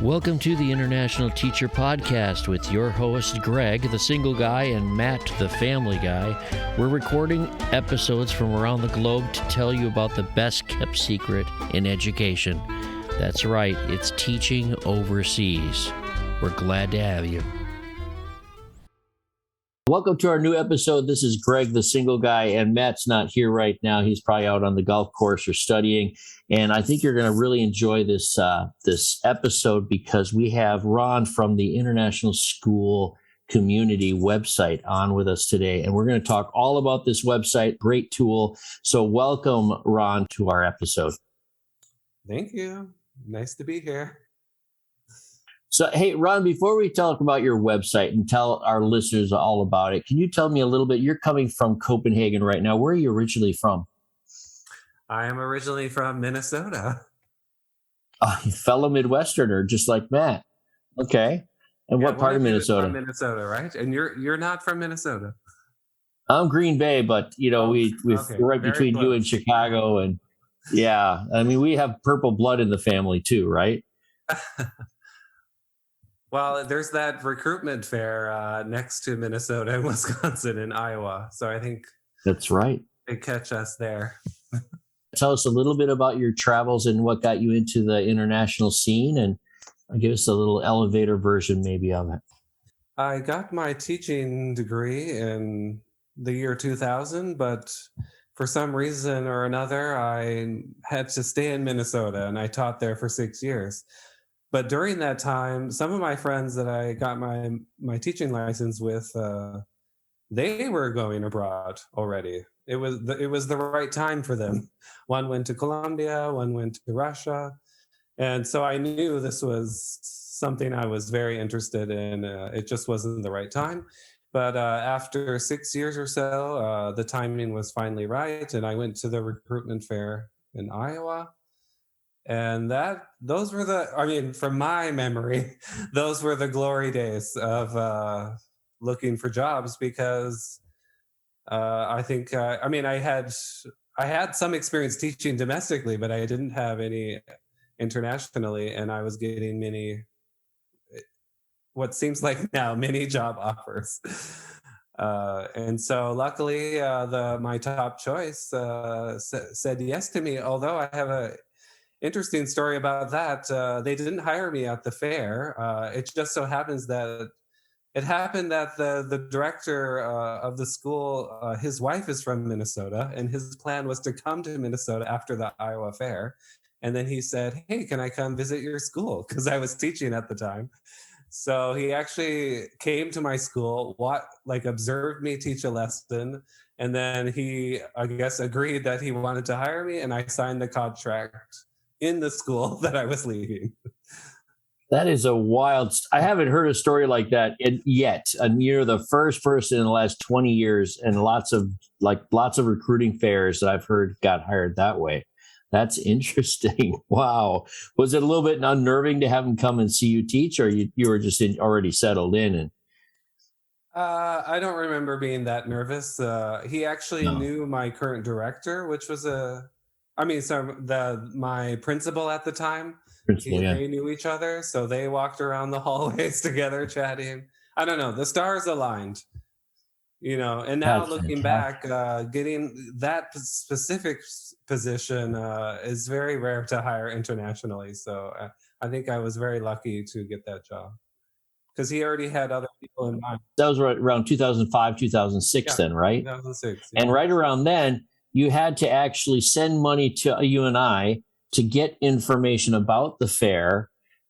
Welcome to the International Teacher Podcast with your host, Greg, the single guy, and Matt, the family guy. We're recording episodes from around the globe to tell you about the best kept secret in education. That's right, it's teaching overseas. We're glad to have you. Welcome to our new episode. This is Greg, the single guy, and Matt's not here right now. He's probably out on the golf course or studying. And I think you're going to really enjoy this episode because we have Ron from the International School Community website on with us today. And we're going to talk all about this website. Great tool. So welcome, Ron, to our episode. Thank you. Nice to be here. So, hey, Ron, before we talk about your website and tell our listeners all about it, can you tell me a little bit? You're coming from Copenhagen right now. Where are you originally from? I am originally from Minnesota. Fellow Midwesterner, just like Matt. Okay. And what part of Minnesota? From Minnesota, right? And you're not from Minnesota. I'm Green Bay, but we're right between you and Chicago, and yeah, I mean we have purple blood in the family too, right? Well, there's that recruitment fair next to Minnesota and Wisconsin and Iowa, so I think that's right. They catch us there. Tell us a little bit about your travels and what got you into the international scene, and give us a little elevator version maybe of it. I got my teaching degree in the year 2000, but for some reason or another, I had to stay in Minnesota, and I taught there for 6 years. But during that time, some of my friends that I got my teaching license with, they were going abroad already. It was the right time for them. One went to Colombia, one went to Russia. And so I knew this was something I was very interested in. It just wasn't the right time. But after 6 years or so, the timing was finally right. And I went to the recruitment fair in Iowa. And those were from my memory, those were the glory days of looking for jobs because I think, I had some experience teaching domestically, but I didn't have any internationally. And I was getting what seems like now, many job offers. And so luckily, my top choice said yes to me, although I have a interesting story about that. They didn't hire me at the fair. It just so happens that the director of the school, his wife is from Minnesota, and his plan was to come to Minnesota after the Iowa fair. And then he said, "Hey, can I come visit your school?" Because I was teaching at the time. So he actually came to my school, observed me teach a lesson, and then he, I guess, agreed that he wanted to hire me, and I signed the contract in the school that I was leaving. That is a wild. I haven't heard a story like that yet. And you're the first person in the last 20 years, and lots of recruiting fairs that I've heard got hired that way. That's interesting. Wow. Was it a little bit unnerving to have him come and see you teach, or you were just already settled in? And I don't remember being that nervous. He actually knew my current director, which was my principal at the time. They knew each other, so they walked around the hallways together chatting. I don't know, the stars aligned, and now That's looking fantastic. back, getting that specific position is very rare to hire internationally. So I think I was very lucky to get that job because he already had other people in mind. That was around 2005, 2006 then, right? 2006. Yeah. And right around then, you had to actually send money to you and I to get information about the fair,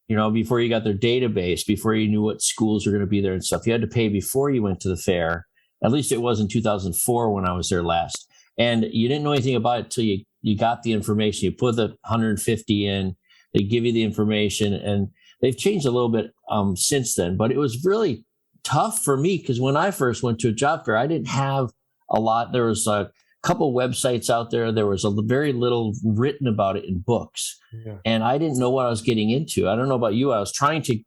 before you got their database, before you knew what schools were going to be there and stuff. You had to pay before you went to the fair. At least it was in 2004 when I was there last. And you didn't know anything about it till you got the information. You put the 150 in, they give you the information, and they've changed a little bit since then. But it was really tough for me because when I first went to a job fair, I didn't have a lot. There was a couple websites out there. There was very little written about it in books. Yeah. And I didn't know what I was getting into. I don't know about you. I was trying to,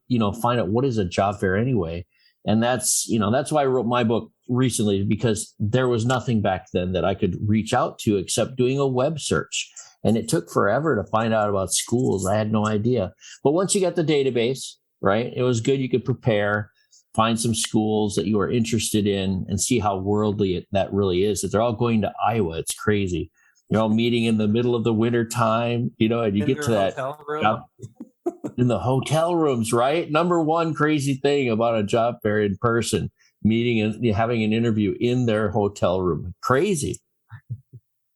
find out what is a job fair anyway. And that's why I wrote my book recently, because there was nothing back then that I could reach out to except doing a web search. And it took forever to find out about schools. I had no idea. But once you got the database, right, it was good. You could prepare, find some schools that you are interested in, and see how worldly that really is. That they're all going to Iowa. It's crazy. Meeting in the middle of the winter time, and you In get their to that hotel room. job in the hotel rooms, right? Number one crazy thing about a job fair in person, meeting and having an interview in their hotel room. Crazy.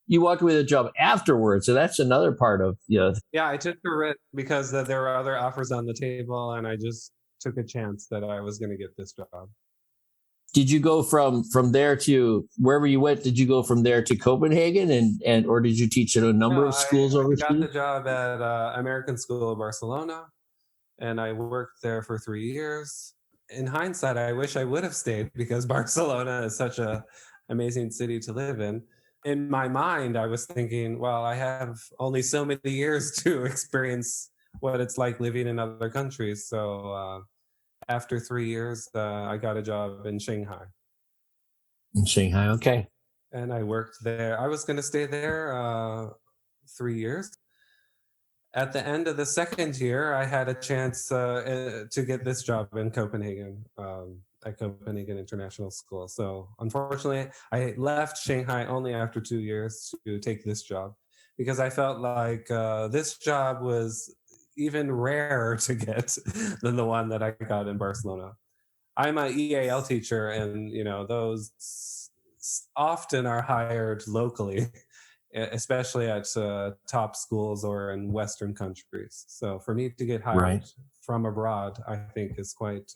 You walked away with a job afterwards. So that's another part of, Yeah, I took the risk because there were other offers on the table, and I just took a chance that I was going to get this job. Did you go from there to wherever you went? Did you go from there to Copenhagen and or did you teach at a number of schools I overseas? got the job at American School of Barcelona, and I worked there for 3 years. In hindsight, I wish I would have stayed because Barcelona is such a amazing city to live in. In my mind, I was thinking, well, I have only so many years to experience what it's like living in other countries. So after 3 years, I got a job in Shanghai. In Shanghai, okay. And I worked there. I was going to stay there 3 years. At the end of the second year, I had a chance to get this job in Copenhagen, at Copenhagen International School. So unfortunately, I left Shanghai only after 2 years to take this job because I felt like this job was even rarer to get than the one that I got in Barcelona. I'm a EAL teacher, and those often are hired locally, especially at top schools or in Western countries. So for me to get hired Right. from abroad, I think is quite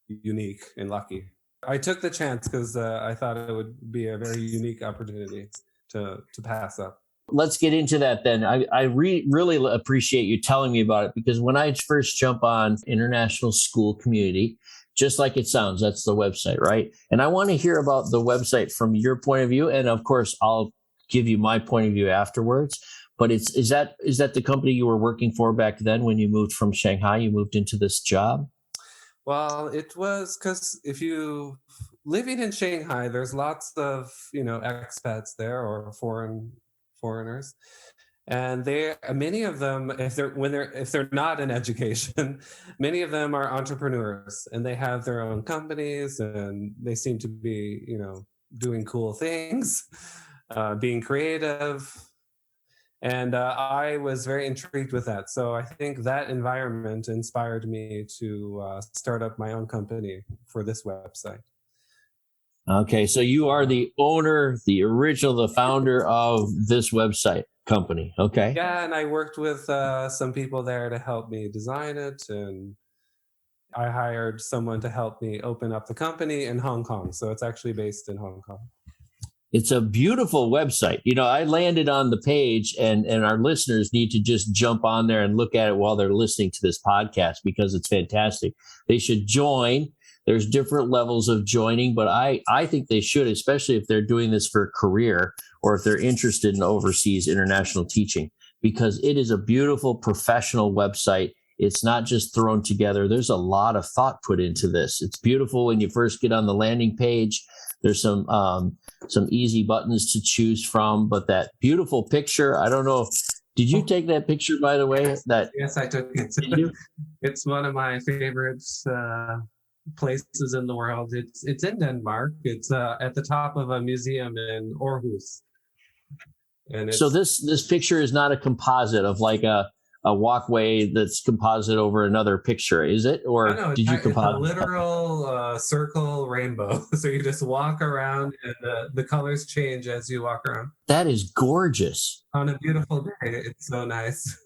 unique and lucky. I took the chance because I thought it would be a very unique opportunity to pass up. Let's get into that then. I really appreciate you telling me about it because when I first jump on International School Community, just like it sounds, that's the website, right? And I want to hear about the website from your point of view. And of course, I'll give you my point of view afterwards. But is that the company you were working for back then when you moved from Shanghai? You moved into this job? Well, it was because if you living in Shanghai, there's lots of expats there or foreigners, and many of them, if they're not in education, many of them are entrepreneurs, and they have their own companies, and they seem to be doing cool things, being creative. And I was very intrigued with that. So I think that environment inspired me to start up my own company for this website. Okay, so you are the owner, the original, the founder of this website company. Okay. Yeah, and I worked with some people there to help me design it. And I hired someone to help me open up the company in Hong Kong. So it's actually based in Hong Kong. It's a beautiful website. I landed on the page and our listeners need to just jump on there and look at it while they're listening to this podcast because it's fantastic. They should join. There's different levels of joining, but I think they should, especially if they're doing this for a career or if they're interested in overseas international teaching, because it is a beautiful professional website. It's not just thrown together. There's a lot of thought put into this. It's beautiful when you first get on the landing page. There's some easy buttons to choose from, but that beautiful picture, I don't know. Did you take that picture, by the way? Yes, I took it. It's one of my favorites places in the world. It's in Denmark. It's at the top of a museum in Aarhus. And so this picture is not a composite of like a walkway that's composite over another picture, is it? Or no, did you composite? It's a literal circle rainbow. So you just walk around and the colors change as you walk around. That is gorgeous. On a beautiful day. It's so nice.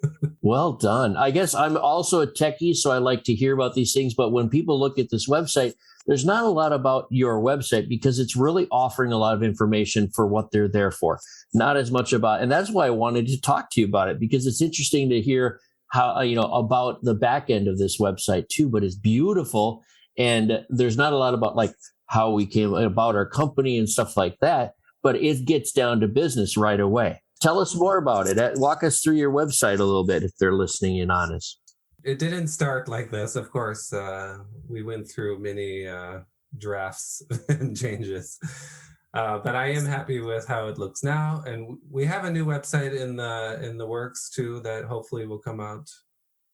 Well done. I guess I'm also a techie, so I like to hear about these things. But when people look at this website, there's not a lot about your website because it's really offering a lot of information for what they're there for. Not as much about, and that's why I wanted to talk to you about it because it's interesting to hear how, about the back end of this website too, but it's beautiful. And there's not a lot about like how we came about our company and stuff like that, but it gets down to business right away. Tell us more about it. Walk us through your website a little bit if they're listening in on us. It didn't start like this. Of course, we went through many drafts and changes. But I am happy with how it looks now, and we have a new website in the works too that hopefully will come out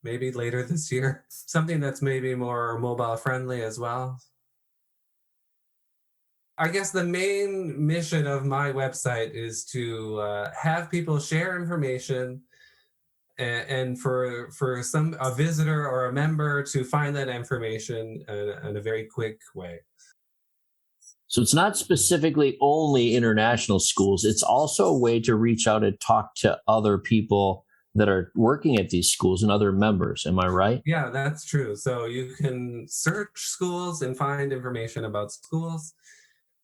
maybe later this year. Something that's maybe more mobile friendly as well. I guess the main mission of my website is to have people share information, and for some a visitor or a member to find that information in a very quick way. So it's not specifically only international schools. It's also a way to reach out and talk to other people that are working at these schools and other members. Am I right? Yeah, that's true. So you can search schools and find information about schools,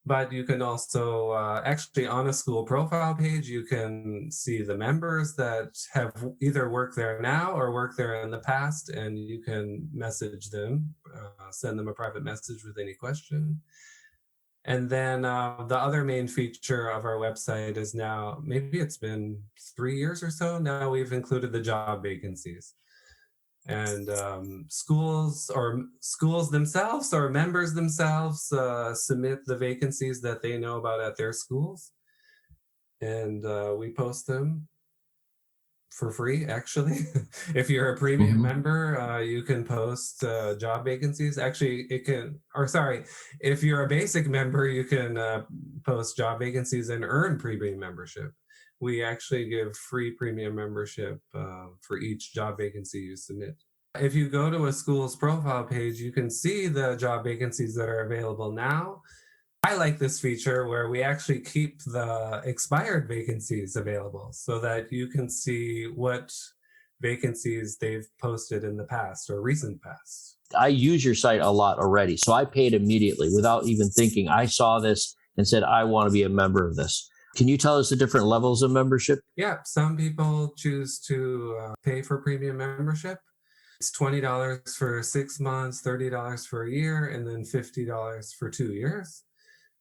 but you can also actually on a school profile page, you can see the members that have either worked there now or worked there in the past, and you can message them, send them a private message with any question. And then the other main feature of our website is now, maybe it's been 3 years or so, now we've included the job vacancies. And schools themselves or members themselves submit the vacancies that they know about at their schools, and we post them for free, actually. If you're a premium member, you can post job vacancies. Actually, if you're a basic member, you can post job vacancies and earn premium membership. We actually give free premium membership for each job vacancy you submit. If you go to a school's profile page, you can see the job vacancies that are available now. I like this feature where we actually keep the expired vacancies available so that you can see what vacancies they've posted in the past or recent past. I use your site a lot already. So I paid immediately without even thinking. I saw this and said, I want to be a member of this. Can you tell us the different levels of membership? Yeah, some people choose to pay for premium membership. It's $20 for 6 months, $30 for a year, and then $50 for 2 years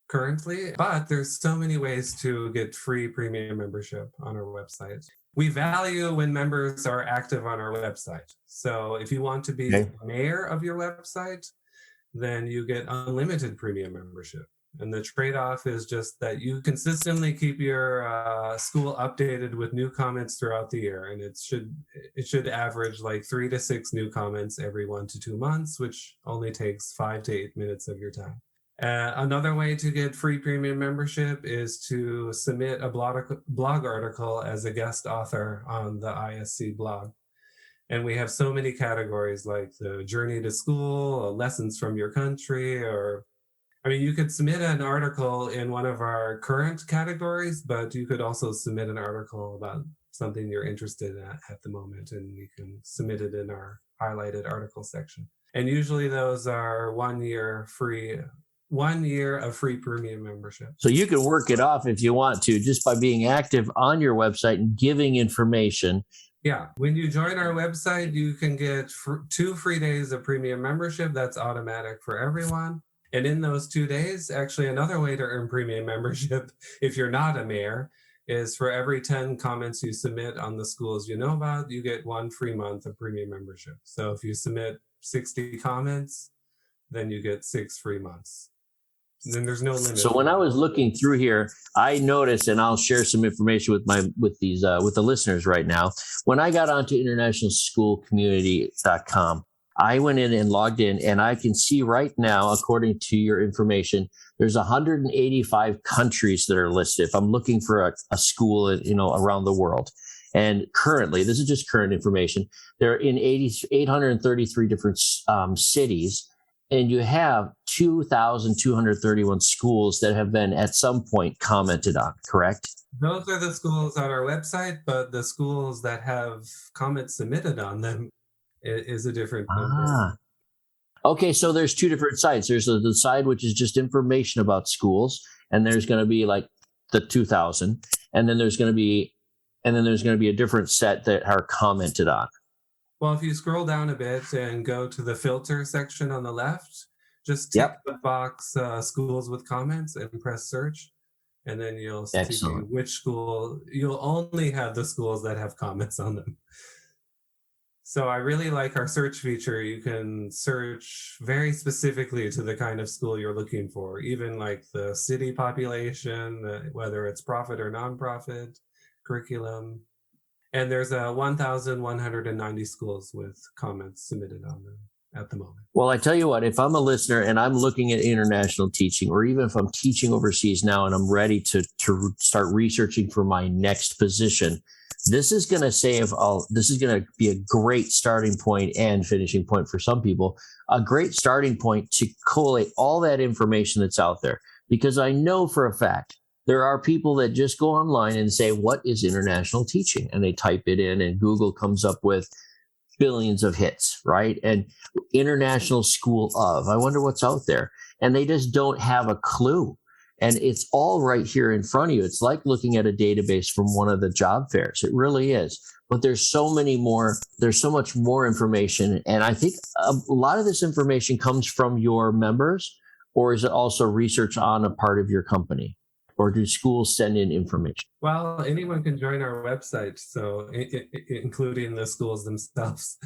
currently. But there's so many ways to get free premium membership on our website. We value when members are active on our website. So if you want to be the mayor of your website, then you get unlimited premium membership. And the trade-off is just that you consistently keep your school updated with new comments throughout the year. And it should average like 3 to 6 new comments every 1 to 2 months, which only takes 5 to 8 minutes of your time. Another way to get free premium membership is to submit a blog article as a guest author on the ISC blog. And we have so many categories like the journey to school, lessons from your country, you could submit an article in one of our current categories, but you could also submit an article about something you're interested in at the moment, and we can submit it in our highlighted article section. And usually those are 1 year of free premium membership. So you can work it off if you want to, just by being active on your website and giving information. Yeah. When you join our website, you can get 2 free days of premium membership. That's automatic for everyone. And in those 2 days, actually another way to earn premium membership, if you're not a mayor, is for every 10 comments you submit on the schools you know about, you get 1 free month of premium membership. So if you submit 60 comments, then you get 6 free months. And then there's no limit. So when I was looking through here, I noticed, and I'll share some information with the listeners right now. When I got onto internationalschoolcommunity.com, I went in and logged in, and I can see right now, according to your information, there's 185 countries that are listed. If I'm looking for a school, around the world. And currently, this is just current information, they're in 833 different cities, and you have 2,231 schools that have been at some point commented on, correct? Those are the schools on our website, but the schools that have comments submitted on them is a different number. Okay, so there's 2 different sites. There's the side which is just information about schools, and there's going to be like the 2,000, and then there's going to be a different set that are commented on. Well, if you scroll down a bit and go to the filter section on the left, just tick the box schools with comments and press search, and then you'll see which school. You'll only have the schools that have comments on them. So I really like our search feature. You can search very specifically to the kind of school you're looking for, even like the city population, whether it's profit or nonprofit, curriculum. And there's 1,190 schools with comments submitted on them at the moment. Well, I tell you what, if I'm a listener and I'm looking at international teaching, or even if I'm teaching overseas now and I'm ready to start researching for my next position, this is going to be a great starting point and finishing point for some people, a great starting point to collate all that information that's out there. Because I know for a fact there are people that just go online and say, what is international teaching? And they type it in and Google comes up with billions of hits, right? And international school of, I wonder what's out there. And they just don't have a clue. And it's all right here in front of you. It's like looking at a database from one of the job fairs. It really is. But there's so much more information. And I think a lot of this information comes from your members, or is it also research on a part of your company? Or do schools send in information? Well, anyone can join our website, so including the schools themselves.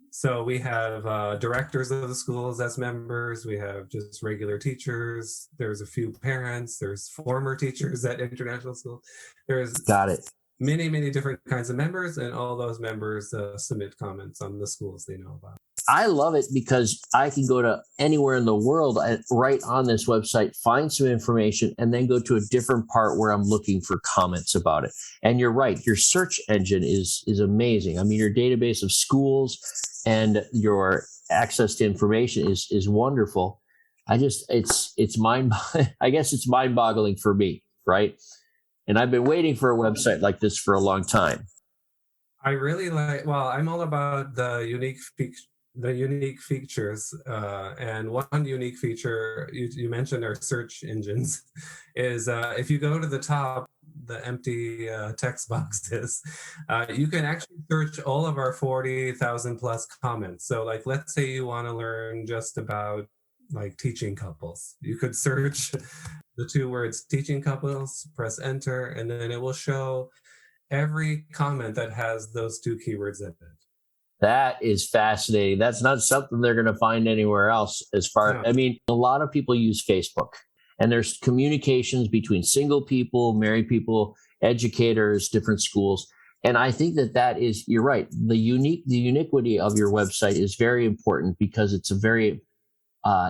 So we have directors of the schools as members. We have just regular teachers. There's a few parents. There's former teachers at international schools. There's Got it. Many, many different kinds of members, and all those members submit comments on the schools they know about. I love it because I can go to anywhere in the world right on this website, find some information, and then go to a different part where I'm looking for comments about it. And you're right. Your search engine is amazing. I mean, your database of schools and your access to information is wonderful. I guess it's mind boggling for me. Right. And I've been waiting for a website like this for a long time. I really I'm all about the unique features. And one unique feature you mentioned our search engines is if you go to the top, the empty text boxes, you can actually search all of our 40,000 plus comments. So like, let's say you want to learn just about like teaching couples. You could search the two words teaching couples, press enter, and then it will show every comment that has those two keywords in it. That is fascinating. That's not something they're going to find anywhere else. I mean, a lot of people use Facebook, and there's communications between single people, married people, educators, different schools. And I think that is, you're right. The uniquity of your website is very important because it's a very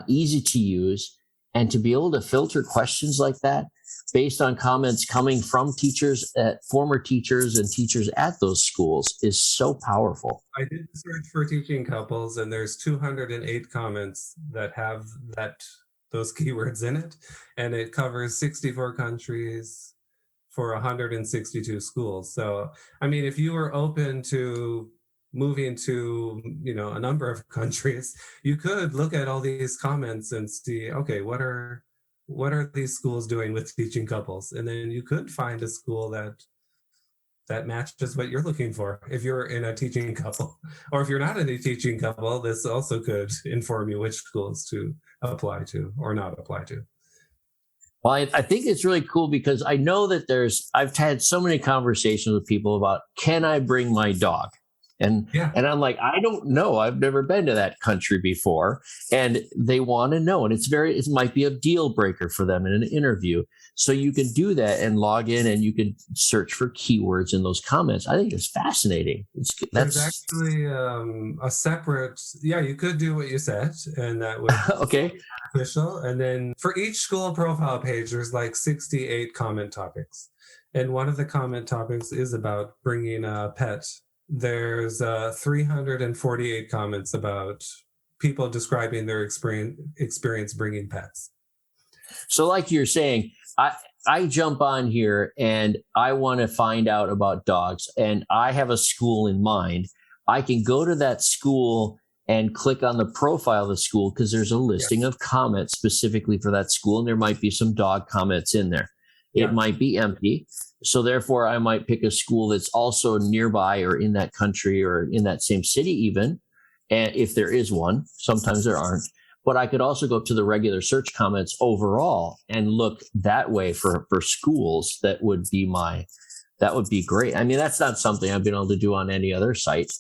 easy to use, and to be able to filter questions like that based on comments coming from teachers, former teachers and teachers at those schools is so powerful. I did search for teaching couples, and there's 208 comments that have those keywords in it, and it covers 64 countries for 162 schools. So, I mean, if you were open to moving to, a number of countries, you could look at all these comments and see, okay, what are these schools doing with teaching couples? And then you could find a school that matches what you're looking for if you're in a teaching couple. Or if you're not in a teaching couple, this also could inform you which schools to apply to or not apply to. Well, I think it's really cool because I know that I've had so many conversations with people about, can I bring my dog? And I'm like, I don't know. I've never been to that country before. And they want to know. And it might be a deal breaker for them in an interview. So you can do that and log in and you can search for keywords in those comments. I think it's fascinating. There's actually a separate, you could do what you said, and that would okay. be beneficial. And then for each school profile page, there's like 68 comment topics. And one of the comment topics is about bringing a pet. There's 348 comments about people describing their experience bringing pets. So like you're saying, I jump on here and I want to find out about dogs, and I have a school in mind. I can go to that school and click on the profile of the school because there's a listing of comments specifically for that school, and there might be some dog comments in there. It might be empty. So therefore, I might pick a school that's also nearby or in that country or in that same city even. And if there is one, sometimes there aren't. But I could also go up to the regular search comments overall and look that way for schools. That would be great. I mean, that's not something I've been able to do on any other site.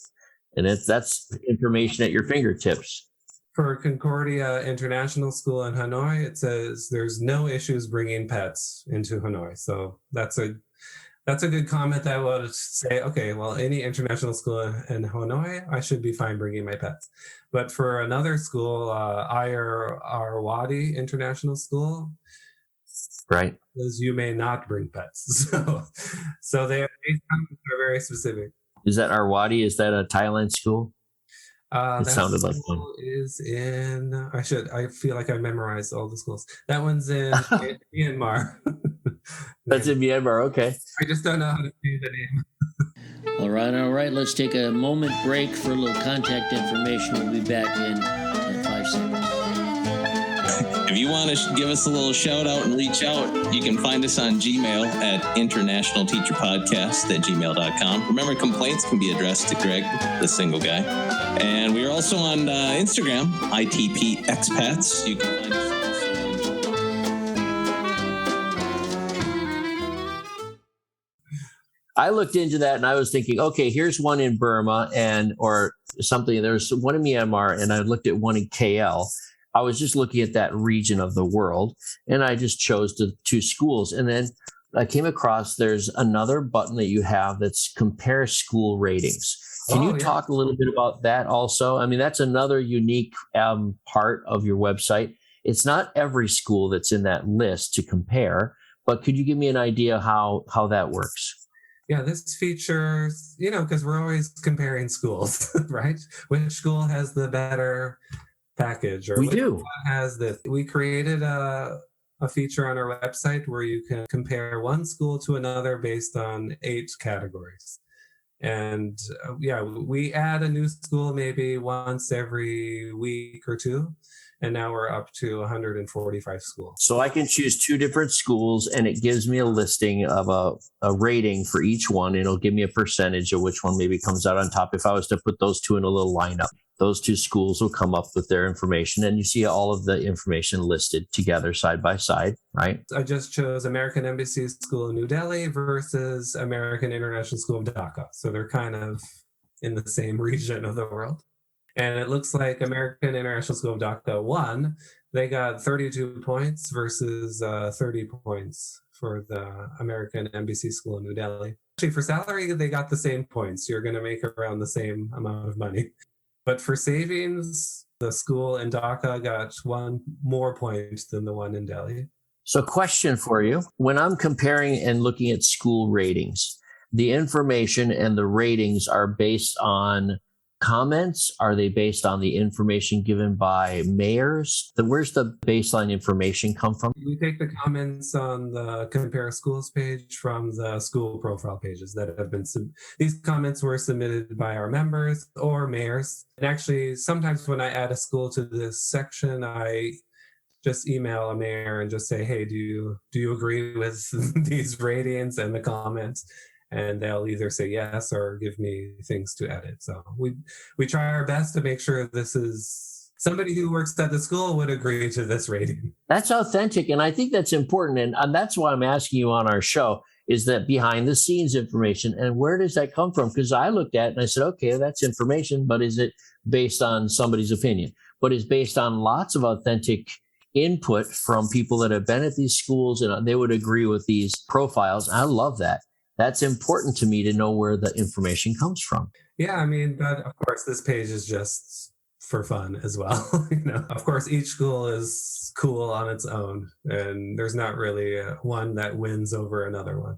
And that's information at your fingertips. For Concordia International School in Hanoi, it says there's no issues bringing pets into Hanoi. So that's a good comment that would say, okay, well, any international school in Hanoi, I should be fine bringing my pets. But for another school, Arwadi International School, right, says you may not bring pets. So these comments are very specific. Is that Arwadi? Is that a Thailand school? It That sounded like one. is in. I feel like I memorized all the schools. That one's in Myanmar. That's in Myanmar. Okay. I just don't know how to say the name. All right. Let's take a moment break for a little contact information. We'll be back in 5 seconds. If you want to give us a little shout out and reach out, you can find us on Gmail at internationalteacherpodcast@gmail.com. Remember, complaints can be addressed to Greg, the single guy. And we are also on Instagram, ITP Expats. You can find us also on... I looked into that and I was thinking, okay, here's one in Burma or something. There's one in Myanmar, and I looked at one in KL. I was just looking at that region of the world, and I just chose the 2 schools. And then I came across there's another button that you have that's compare school ratings. Can you talk a little bit about that also? I mean, that's another unique part of your website. It's not every school that's in that list to compare, but could you give me an idea how that works? Yeah, this features, because we're always comparing schools, right? Which school has the better package, or we do has this. We created a feature on our website where you can compare one school to another based on 8 categories. And we add a new school maybe once every week or 2. And now we're up to 145 schools. So I can choose 2 different schools, and it gives me a listing of a rating for each one. It'll give me a percentage of which one maybe comes out on top. If I was to put those 2 in a little lineup, those 2 schools will come up with their information, and you see all of the information listed together side by side, right? I just chose American Embassy School in New Delhi versus American International School of Dhaka. So they're kind of in the same region of the world. And it looks like American International School of Dhaka won. They got 32 points versus 30 points for the American Embassy School in New Delhi. Actually, for salary, they got the same points. You're going to make around the same amount of money. But for savings, the school in Dhaka got 1 more point than the one in Delhi. So question for you. When I'm comparing and looking at school ratings, the information and the ratings are based on comments? Are they based on the information given by mayors? Where's the baseline information come from? We take the comments on the Compare Schools page from the school profile pages that have been these comments were submitted by our members or mayors. And actually, sometimes when I add a school to this section, I just email a mayor and just say, hey, do you agree with these ratings and the comments? And they'll either say yes or give me things to edit. So we try our best to make sure this is somebody who works at the school would agree to this rating. That's authentic, and I think that's important. And that's why I'm asking you on our show, is that behind the scenes information, and where does that come from? Because I looked at it and I said, okay, that's information, but is it based on somebody's opinion? But it's based on lots of authentic input from people that have been at these schools, and they would agree with these profiles. I love that. That's important to me to know where the information comes from. Yeah, I mean, but of course, this page is just for fun as well. Of course, each school is cool on its own, and there's not really one that wins over another one.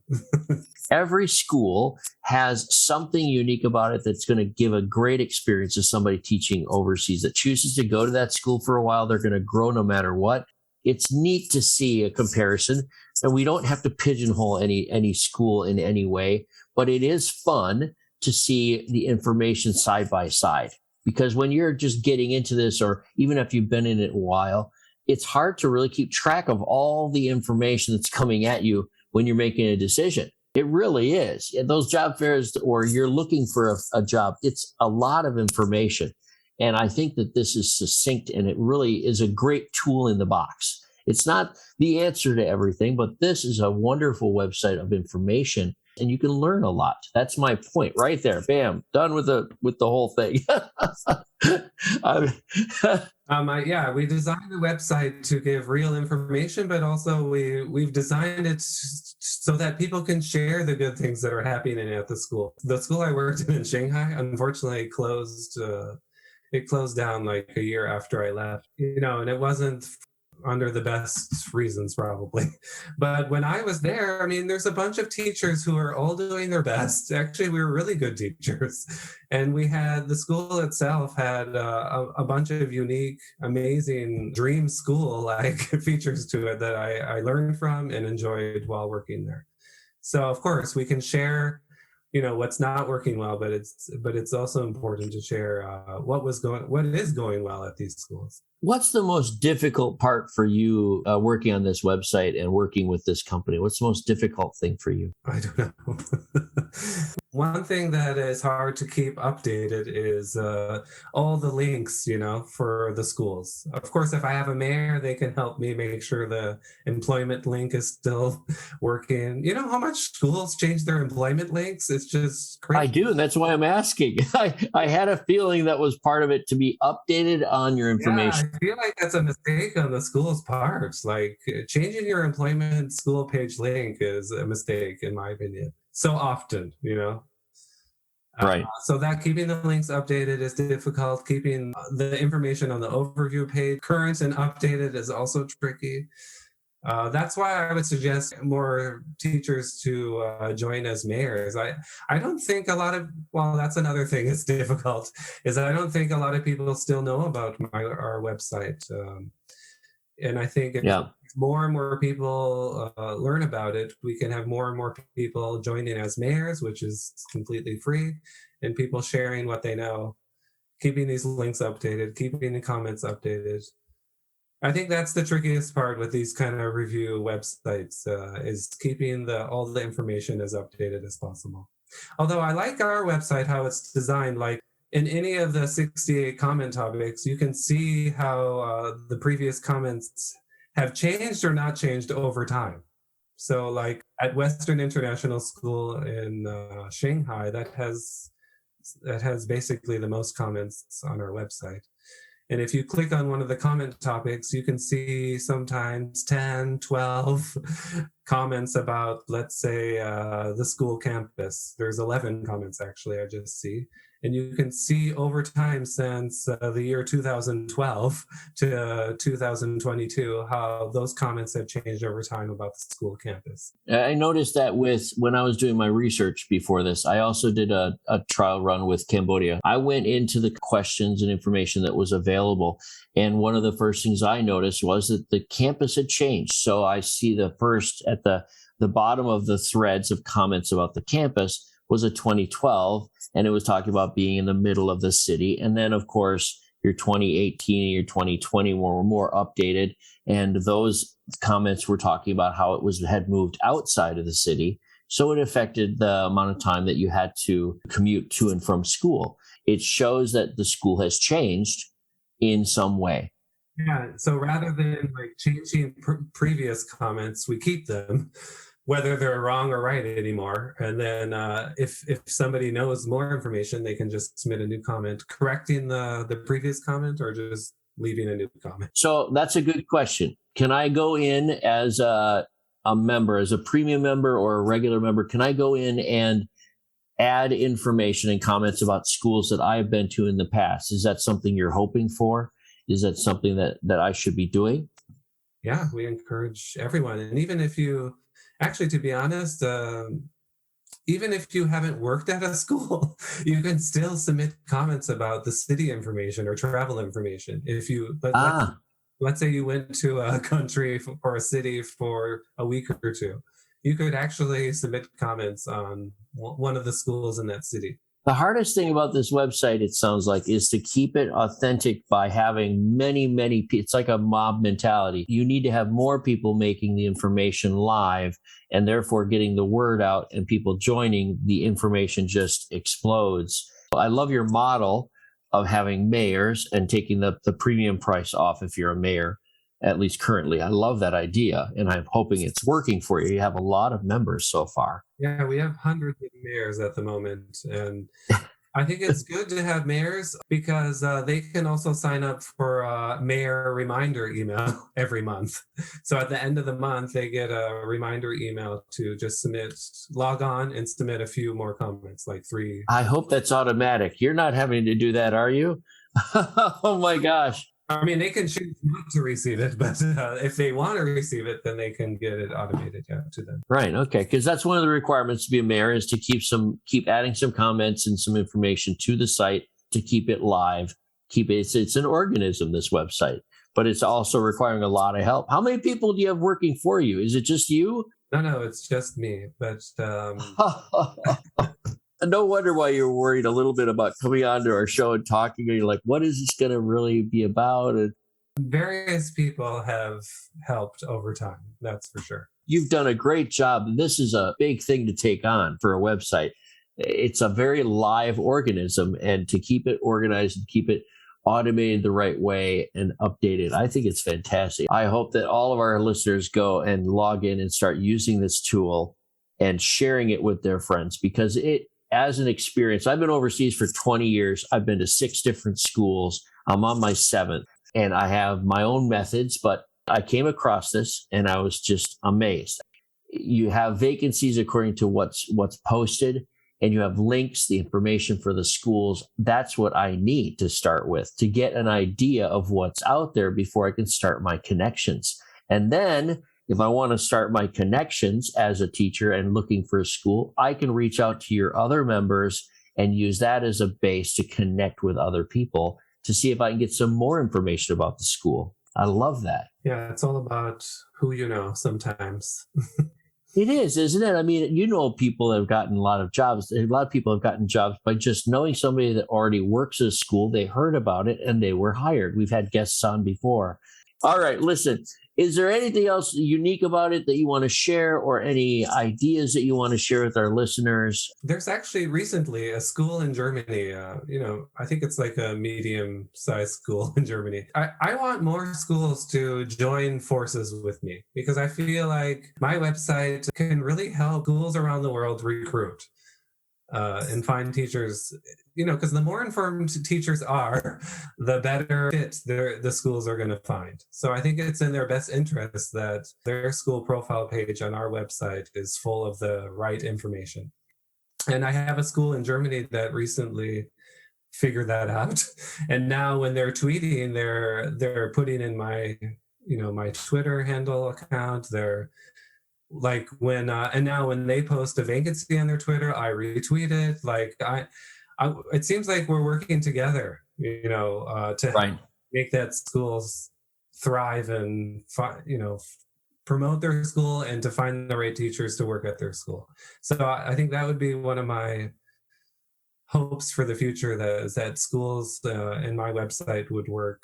Every school has something unique about it that's going to give a great experience to somebody teaching overseas that chooses to go to that school for a while. They're going to grow no matter what. It's neat to see a comparison, and we don't have to pigeonhole any school in any way, but it is fun to see the information side by side, because when you're just getting into this, or even if you've been in it a while, it's hard to really keep track of all the information that's coming at you when you're making a decision. It really is. Those job fairs, or you're looking for a job, it's a lot of information. And I think that this is succinct, and it really is a great tool in the box. It's not the answer to everything, but this is a wonderful website of information. and you can learn a lot. That's my point right there. Bam, done with the whole thing. We designed the website to give real information, but also we've designed it so that people can share the good things that are happening at the school. The school I worked in Shanghai, unfortunately, closed. It closed down like a year after I left, and it wasn't under the best reasons probably. But when I was there, I mean, there's a bunch of teachers who are all doing their best. Actually, we were really good teachers. And the school itself had a bunch of unique, amazing dream school-like features to it that I learned from and enjoyed while working there. So of course we can share what's not working well, but it's also important to share what is going well at these schools. What's the most difficult part for you working on this website and working with this company? What's the most difficult thing for you? I don't know. One thing that is hard to keep updated is all the links, for the schools. Of course, if I have a mayor, they can help me make sure the employment link is still working. You know how much schools change their employment links? It's just crazy. I do, and that's why I'm asking. I had a feeling that was part of it, to be updated on your information. Yeah, I feel like that's a mistake on the school's part. Like changing your employment school page link is a mistake, in my opinion. So often, Right. So that keeping the links updated is difficult. Keeping the information on the overview page current and updated is also tricky. That's why I would suggest more teachers to join as mayors. I don't think that's another thing that's difficult, is I don't think a lot of people still know about our website. And I think if more and more people learn about it, we can have more and more people joining as mayors, which is completely free, and people sharing what they know, keeping these links updated, keeping the comments updated. I think that's the trickiest part with these kind of review websites, is keeping all the information as updated as possible. Although I like our website, how it's designed, like in any of the 68 comment topics, you can see how the previous comments have changed or not changed over time. So like at Western International School in Shanghai, that has basically the most comments on our website. And if you click on one of the comment topics, you can see sometimes 10, 12 comments about, let's say, the school campus. There's 11 comments, actually, I just see. And you can see over time since the year 2012 to 2022, how those comments have changed over time about the school campus. I noticed that when I was doing my research before this, I also did a trial run with Cambodia. I went into the questions and information that was available. And one of the first things I noticed was that the campus had changed. So I see the first at the bottom of the threads of comments about the campus was a 2012, and it was talking about being in the middle of the city. And then, of course, your 2018 and your 2020 were more updated, and those comments were talking about how it had moved outside of the city. So it affected the amount of time that you had to commute to and from school. It shows that the school has changed in some way. Yeah, so rather than like changing previous comments, we keep them, whether they're wrong or right anymore. And then if somebody knows more information, they can just submit a new comment, correcting the previous comment or just leaving a new comment. So that's a good question. Can I go in as a member, as a premium member or a regular member? Can I go in and add information and comments about schools that I've been to in the past? Is that something you're hoping for? Is that something that I should be doing? Yeah, we encourage everyone. And even if you, actually, to be honest, even if you haven't worked at a school, you can still submit comments about the city information or travel information. If you, let's say you went to a country or a city for a week or two, you could actually submit comments on one of the schools in that city. The hardest thing about this website, it sounds like, is to keep it authentic by having many people. It's like a mob mentality. You need to have more people making the information live, and therefore getting the word out and people joining, the information just explodes. I love your model of having mayors and taking the premium price off if you're a mayor. at least currently. I love that idea, and I'm hoping it's working for you. You have a lot of members so far. Yeah, we have hundreds of mayors at the moment. And I think it's good to have mayors because they can also sign up for a mayor reminder email every month. So at the end of the month, they get a reminder email to just log on and submit a few more comments, like 3. I hope that's automatic. You're not having to do that, are you? Oh my gosh. I mean, they can choose not to receive it, but if they want to receive it, then they can get it automated to them. Right. Okay. Because that's one of the requirements to be a mayor is to keep adding some comments and some information to the site to keep it live. It's an organism, this website, but it's also requiring a lot of help. How many people do you have working for you? Is it just you? No, it's just me. But no wonder why you're worried a little bit about coming onto our show and talking. And you're like, what is this going to really be about? And various people have helped over time. That's for sure. you've done a great job. This is a big thing to take on for a website. It's a very live organism, and to keep it organized and keep it automated the right way and updated, I think it's fantastic. I hope that all of our listeners go and log in and start using this tool and sharing it with their friends, because it, as an experience, I've been overseas for 20 years. I've been to 6 different schools. I'm on my 7th, and I have my own methods, but I came across this and I was just amazed. You have vacancies according to what's posted, and you have links, the information for the schools. That's what I need to start with, to get an idea of what's out there before I can start my connections. And then if I want to start my connections as a teacher and looking for a school, I can reach out to your other members and use that as a base to connect with other people to see if I can get some more information about the school. I love that. Yeah, it's all about who you know sometimes. It is, isn't it? I mean, you know, people have gotten a lot of jobs. A lot of people have gotten jobs by just knowing somebody that already works at a school. They heard about it and they were hired. We've had guests on before. All right, listen, is there anything else unique about it that you want to share, or any ideas that you want to share with our listeners? There's actually recently a school in Germany. I think it's like a medium-sized school in Germany. I want more schools to join forces with me, because I feel like my website can really help schools around the world recruit and find teachers, because the more informed teachers are, the better fit the schools are going to find. So I think it's in their best interest that their school profile page on our website is full of the right information. And I have a school in Germany that recently figured that out. And now when they're tweeting, they're putting in my Twitter handle account. They're like and now when they post a vacancy on their Twitter, I retweet it. Like it seems like we're working together, to Right. make that schools thrive and promote their school and to find the right teachers to work at their school. So I think that would be one of my hopes for the future, that schools and my website would work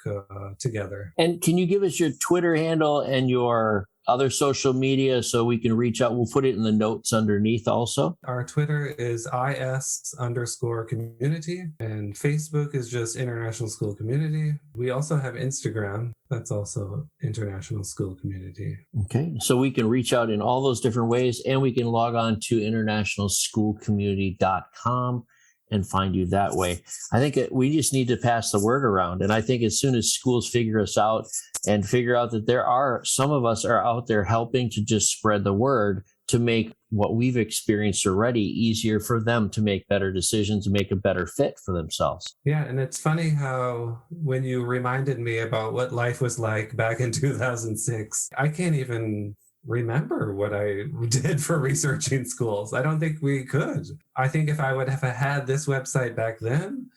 together. And can you give us your Twitter handle and your other social media so we can reach out? We'll put it in the notes underneath also. Our Twitter is IS_community, and Facebook is just International School Community. We also have Instagram. That's also International School Community. Okay. So we can reach out in all those different ways, and we can log on to internationalschoolcommunity.com and find you that way. I think we just need to pass the word around. And I think as soon as schools figure us out and figure out that some of us are out there helping to just spread the word to make what we've experienced already easier for them to make better decisions and make a better fit for themselves. Yeah, and it's funny how when you reminded me about what life was like back in 2006, I can't even remember what I did for researching schools. I don't think we could. I think if I would have had this website back then,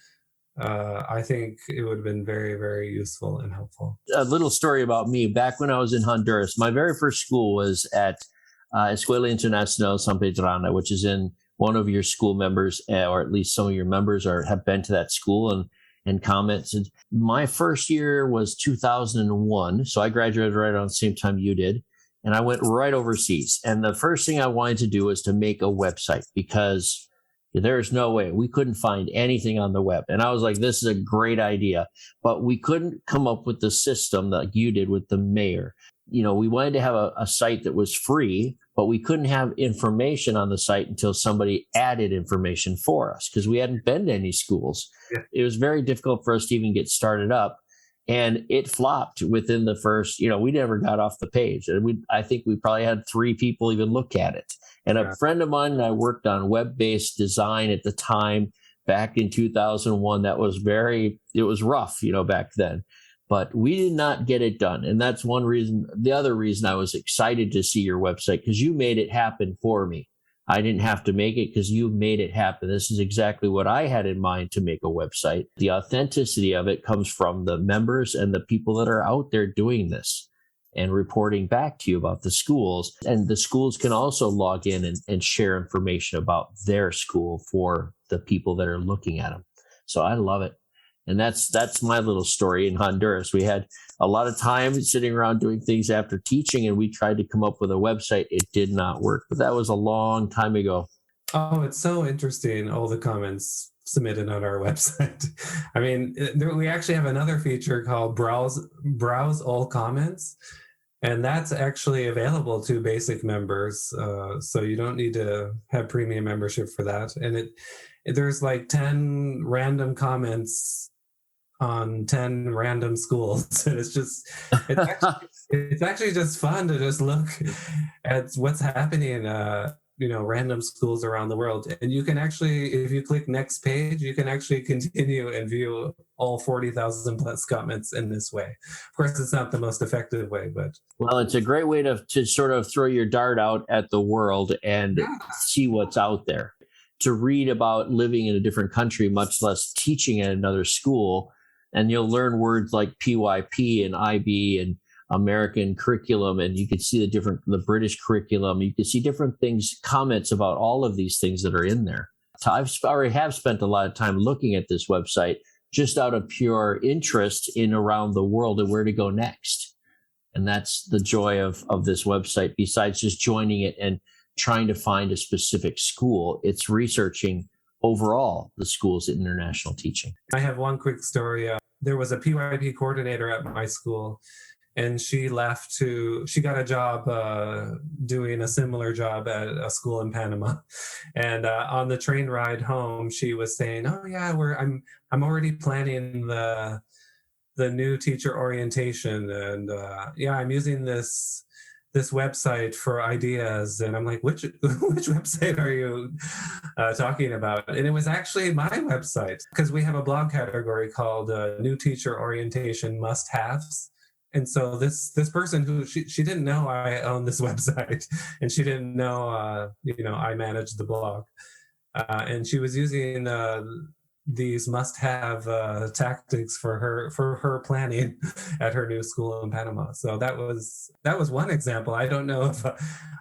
I think it would have been very, very useful and helpful. A little story about me. Back when I was in Honduras, my very first school was at Escuela Internacional San Pedrana, which is in one of your school members, or at least some of your members have been to that school and commented. My first year was 2001, so I graduated right around the same time you did. And I went right overseas. And the first thing I wanted to do was to make a website, because There's no way. We couldn't find anything on the web. And I was like, this is a great idea. But we couldn't come up with the system that you did with the mayor. We wanted to have a site that was free, but we couldn't have information on the site until somebody added information for us because we hadn't been to any schools. Yeah. It was very difficult for us to even get started up. And it flopped within the first, we never got off the page. And I think we probably had 3 people even look at it. And a friend of mine and I worked on web-based design at the time back in 2001. It was rough, back then. But we did not get it done. And that's one reason. The other reason I was excited to see your website, because you made it happen for me. I didn't have to make it because you made it happen. This is exactly what I had in mind to make a website. The authenticity of it comes from the members and the people that are out there doing this and reporting back to you about the schools. And the schools can also log in and share information about their school for the people that are looking at them. So I love it. And that's my little story in Honduras. We had a lot of time sitting around doing things after teaching, and we tried to come up with a website. It did not work, but that was a long time ago. Oh, it's so interesting, all the comments submitted on our website. I mean, we actually have another feature called Browse All Comments, and that's actually available to basic members. So you don't need to have premium membership for that. And there's like 10 random comments on 10 random schools. And it's actually just fun to just look at what's happening in random schools around the world. And you can actually, if you click next page, you can actually continue and view all 40,000 plus comments in this way. Of course, it's not the most effective way, but well, it's a great way to sort of throw your dart out at the world and see what's out there. To read about living in a different country, much less teaching at another school. And you'll learn words like PYP and IB and American curriculum. And you can see the British curriculum. You can see different things, comments about all of these things that are in there. So I already have spent a lot of time looking at this website just out of pure interest in around the world and where to go next. And that's the joy of this website, besides just joining it and trying to find a specific school. It's researching overall the schools in international teaching. I have one quick story. There was a PYP coordinator at my school, and she got a job doing a similar job at a school in Panama. And on the train ride home, she was saying, "Oh yeah, I'm already planning the new teacher orientation, and I'm using this website for ideas." And I'm like, which website are you talking about? And it was actually my website, because we have a blog category called New Teacher Orientation Must-Haves. And so this person who she didn't know I owned this website, and she didn't know I managed the blog, and she was using these must-have tactics for her planning at her new school in Panama. So that was one example. I don't know if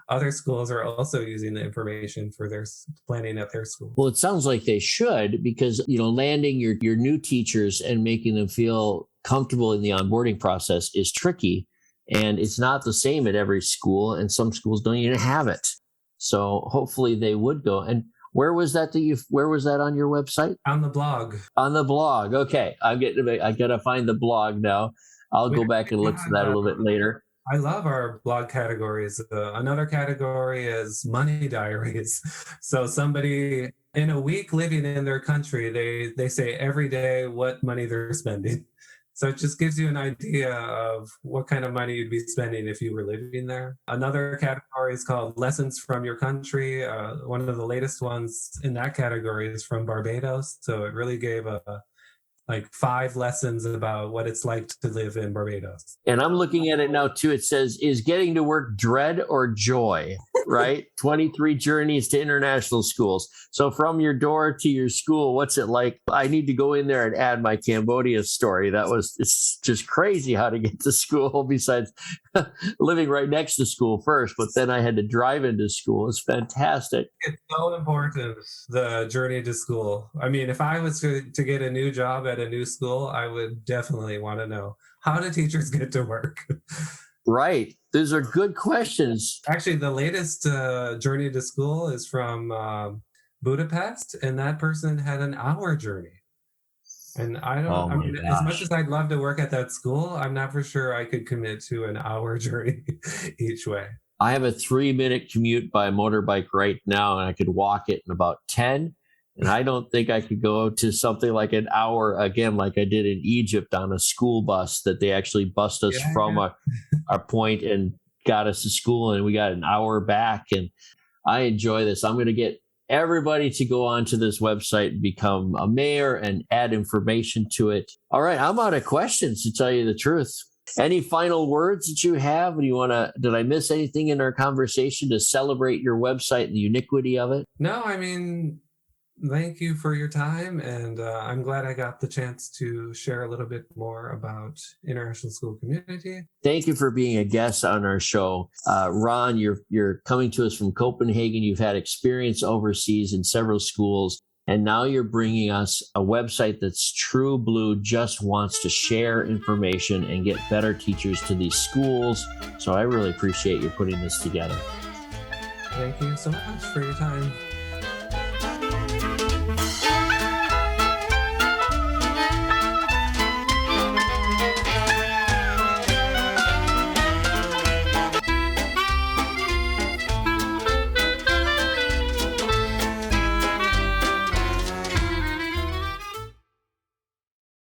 other schools are also using the information for their planning at their school. Well, it sounds like they should, because landing your new teachers and making them feel comfortable in the onboarding process is tricky, and it's not the same at every school, and some schools don't even have it. So hopefully they would go. And where was that on your website? On the blog. On the blog. Okay. I got to find the blog now. I'll go back and look for that a little bit later. I love our blog categories. Another category is money diaries. So somebody in a week living in their country, they say every day what money they're spending. So it just gives you an idea of what kind of money you'd be spending if you were living there. Another category is called Lessons from Your Country. One of the latest ones in that category is from Barbados. So it really gave 5 lessons about what it's like to live in Barbados. And I'm looking at it now too. It says, is getting to work dread or joy, right? 23 journeys to international schools. So from your door to your school, what's it like? I need to go in there and add my Cambodia story. It's just crazy how to get to school, besides living right next to school first, but then I had to drive into school. It's fantastic. It's so important, the journey to school. I mean, if I was to get a new job at a new school, I would definitely want to know, how do teachers get to work? Right. Those are good questions. Actually, the latest journey to school is from Budapest, and that person had an hour journey. And I mean, as much as I'd love to work at that school, I'm not for sure I could commit to an hour journey each way. I have a 3-minute commute by motorbike right now, and I could walk it in about 10. And I don't think I could go to something like an hour again, like I did in Egypt on a school bus that they actually bussed us from our point and got us to school, and we got an hour back. And I enjoy this. I'm going to get everybody to go onto this website and become a mayor and add information to it. All right, I'm out of questions, to tell you the truth. Any final words that you have? Did I miss anything in our conversation to celebrate your website and the uniquity of it? No, I mean, thank you for your time, and I'm glad I got the chance to share a little bit more about international school community. Thank you for being a guest on our show. Ron, you're coming to us from Copenhagen. You've had experience overseas in several schools, and now you're bringing us a website that's true blue, just wants to share information and get better teachers to these schools. So I really appreciate you putting this together. Thank you so much for your time.